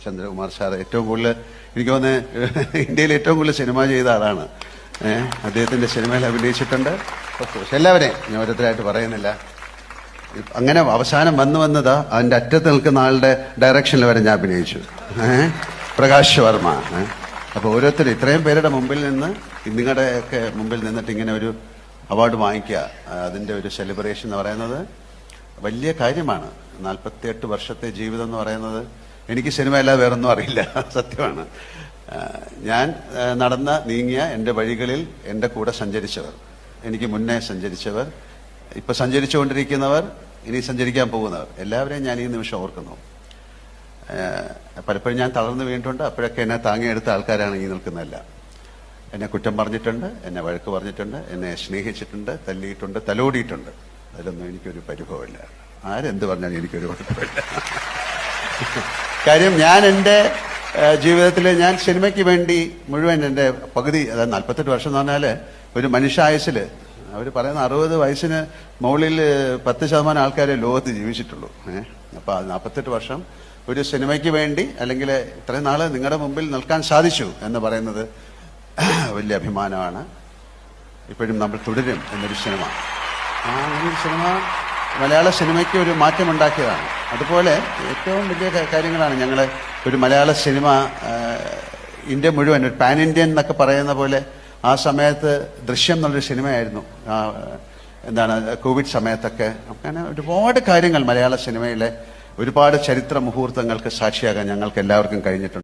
Chandrakumar sir ഏറ്റവും കൂടുതൽ എനിക്ക് തോന്നുന്നത് ഇന്ത്യയിൽ ഏറ്റവും കൂടുതൽ സിനിമ ചെയ്ത ആളാണ്. അദ്ദേഹത്തിന്റെ സിനിമയിൽ അഭിനയിച്ചിട്ടുണ്ട്. എല്ലാവരെയും ഞാൻ ഓരോരുത്തരായിട്ട് പറയുന്നില്ല. അങ്ങനെ അവസാനം വന്നതാ അതിന്റെ അറ്റത്ത് നിൽക്കുന്ന ആളുടെ ഡയറക്ഷനിൽ വരെ ഞാൻ അഭിനയിച്ചു. പ്രകാശ് വർമ്മ. അപ്പോൾ ഓരോരുത്തരും ഇത്രയും പേരുടെ മുമ്പിൽ നിന്ന് നിങ്ങളുടെയൊക്കെ മുമ്പിൽ നിന്നിട്ട് ഇങ്ങനെ ഒരു അവാർഡ് വാങ്ങിക്കുക, അതിന്റെ ഒരു സെലിബ്രേഷൻ എന്ന് പറയുന്നത് വലിയ കാര്യമാണ്. 48 വർഷത്തെ ജീവിതം എന്ന് പറയുന്നത് എനിക്ക് സിനിമ അല്ലാതെ വേറൊന്നും അറിയില്ല, സത്യമാണ്. ഞാൻ നീങ്ങിയ എൻ്റെ വഴികളിൽ എൻ്റെ കൂടെ സഞ്ചരിച്ചവർ, എനിക്ക് മുന്നേ സഞ്ചരിച്ചവർ, ഇപ്പൊ സഞ്ചരിച്ചുകൊണ്ടിരിക്കുന്നവർ, ഇനി സഞ്ചരിക്കാൻ പോകുന്നവർ, എല്ലാവരെയും ഞാൻ ഈ നിമിഷം ഓർക്കുന്നു. പലപ്പോഴും ഞാൻ തളർന്നു വീണിട്ടുണ്ട്. അപ്പോഴൊക്കെ എന്നെ താങ്ങിയെടുത്ത ആൾക്കാരാണ് ഈ നിൽക്കുന്നതല്ല. എന്നെ കുറ്റം പറഞ്ഞിട്ടുണ്ട്, എന്നെ വഴക്ക് പറഞ്ഞിട്ടുണ്ട്, എന്നെ സ്നേഹിച്ചിട്ടുണ്ട്, തല്ലിയിട്ടുണ്ട്, തലോടിയിട്ടുണ്ട്. അതിലൊന്നും എനിക്കൊരു പരിഭവമില്ല. ആരെന്ത് പറഞ്ഞാലും എനിക്കൊരു കുഴപ്പമില്ല. കാര്യം ഞാൻ എൻ്റെ ജീവിതത്തിൽ ഞാൻ സിനിമയ്ക്ക് വേണ്ടി മുഴുവൻ എൻ്റെ പകുതി, അതായത് 48 വർഷം എന്ന് പറഞ്ഞാൽ ഒരു മനുഷ്യായുസിൽ അവർ പറയുന്ന 60 വയസ്സിന് മുകളിൽ 10% ആൾക്കാരെ ലോകത്ത് ജീവിച്ചിട്ടുള്ളൂ. അപ്പോൾ 48 വർഷം ഒരു സിനിമയ്ക്ക് വേണ്ടി അല്ലെങ്കിൽ ഇത്രയും നാള് നിങ്ങളുടെ മുമ്പിൽ നിൽക്കാൻ സാധിച്ചു എന്ന് പറയുന്നത് വലിയ അഭിമാനമാണ്. ഇപ്പോഴും നമ്മൾ തുടരും എന്നൊരു സിനിമ, അങ്ങനൊരു സിനിമ മലയാള സിനിമയ്ക്ക് ഒരു മാറ്റമുണ്ടാക്കിയതാണ്. അതുപോലെ ഏറ്റവും വലിയ കാര്യങ്ങളാണ് ഞങ്ങൾ ഒരു മലയാള സിനിമ ഇന്ത്യ മുഴുവൻ ഒരു പാൻ ഇന്ത്യൻ എന്നൊക്കെ പറയുന്ന പോലെ ആ സമയത്ത് ദൃശ്യം എന്നുള്ളൊരു സിനിമയായിരുന്നു. കോവിഡ് സമയത്തൊക്കെ അങ്ങനെ ഒരുപാട് കാര്യങ്ങൾ മലയാള സിനിമയിലെ ഒരുപാട് ചരിത്ര മുഹൂർത്തങ്ങൾക്ക് സാക്ഷിയാകാൻ ഞങ്ങൾക്ക് എല്ലാവർക്കും കഴിഞ്ഞിട്ടുണ്ട്.